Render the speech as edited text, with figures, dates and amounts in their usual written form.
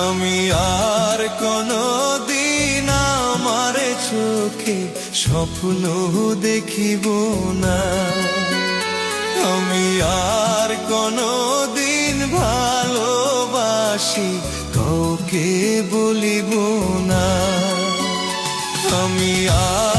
আমি আর কোনো দিন আমার চোখে স্বপ্ন দেখিব না। আমি আর কোনো দিন ভালোবাসি কাউকে বলিব না। আমি আর